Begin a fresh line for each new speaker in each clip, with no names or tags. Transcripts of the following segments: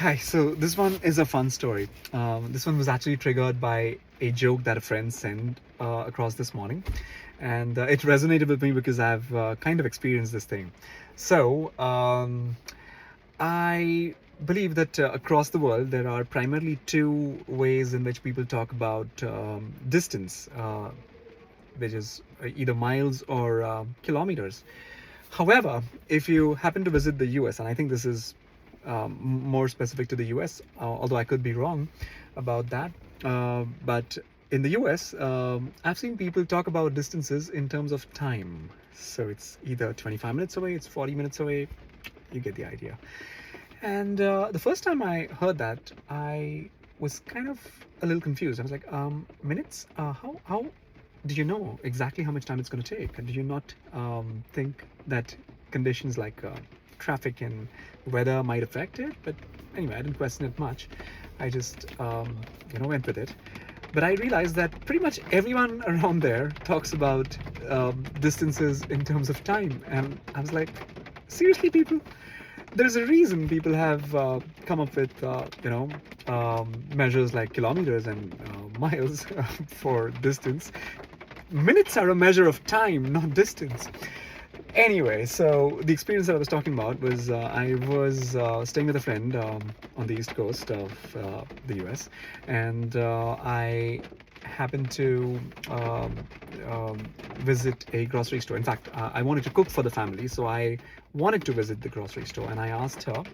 Hi, so this one is a fun story. This one was actually triggered by a joke that a friend sent across this morning, and it resonated with me because I've kind of experienced this thing. So, I believe that across the world there are primarily two ways in which people talk about distance, which is either miles or kilometers. However, if you happen to visit the US, and I think this is more specific to the US, although I could be wrong about that, but in the US, I've seen people talk about distances in terms of time. So it's either 25 minutes away, it's 40 minutes away, you get the idea. And the first time I heard that, I was kind of a little confused. I was like, minutes? How do you know exactly how much time it's going to take? And do you not think that conditions like traffic and weather might affect it? But anyway, I didn't question it much. I just, went with it. But I realized that pretty much everyone around there talks about distances in terms of time. And I was like, seriously, people? There's a reason people have come up with measures like kilometers and miles for distance. Minutes are a measure of time, not distance. Anyway, so the experience that I was talking about was I was staying with a friend on the east coast of the US, and I happened to visit a grocery store. In fact, I wanted to cook for the family, so I wanted to visit the grocery store, and I asked her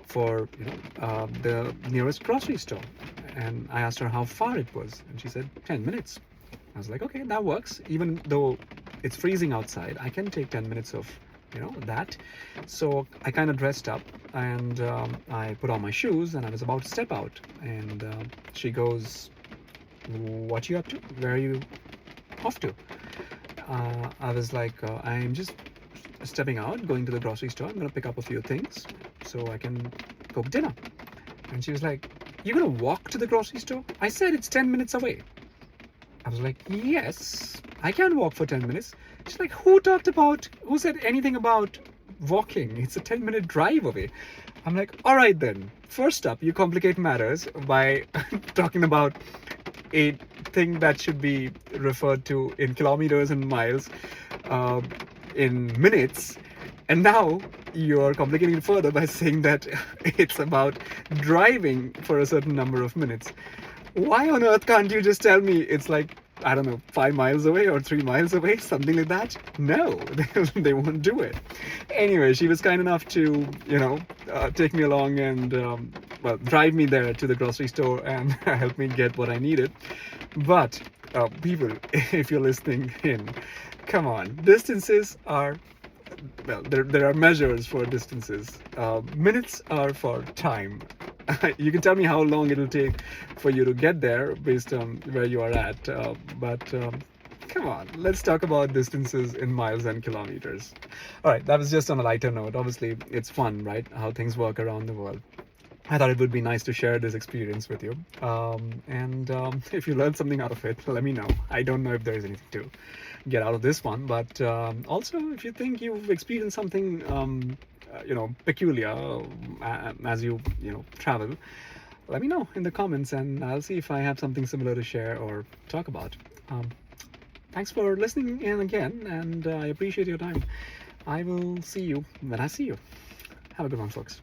for the nearest grocery store, and I asked her how far it was, and she said 10 minutes. I was like, okay, that works. Even though it's freezing outside, I can take 10 minutes of that. So I kind of dressed up, and I put on my shoes, and I was about to step out, and she goes, what you up to? Where are you off to? I was like, I'm just stepping out, going to the grocery store. I'm gonna pick up a few things so I can cook dinner. And she was like, you're gonna walk to the grocery store? I said it's 10 minutes away. I was like, yes, I can walk for 10 minutes. She's like, who said anything about walking? It's a 10-minute drive away. I'm like, all right then. First up, you complicate matters by talking about a thing that should be referred to in kilometers and miles, in minutes. And now you're complicating it further by saying that it's about driving for a certain number of minutes. Why on earth can't you just tell me it's like, I don't know, 5 miles away or 3 miles away, something like that? No, they won't do it. Anyway, she was kind enough to, take me along and, drive me there to the grocery store and help me get what I needed. But, people, if you're listening in, come on, distances are, well, there are measures for distances. Minutes are for time. You can tell me how long it'll take for you to get there based on where you are at, but come on, let's talk about distances in miles and kilometers. All right, that was just on a lighter note. Obviously, it's fun, right? How things work around the world. I thought it would be nice to share this experience with you. And if you learned something out of it, let me know. I don't know if there's anything to get out of this one, but also if you think you've experienced something, peculiar as you travel, let me know in the comments, and I'll see if I have something similar to share or talk about. Thanks for listening in again, and I appreciate your time. I will see you when I see you. Have a good one, folks.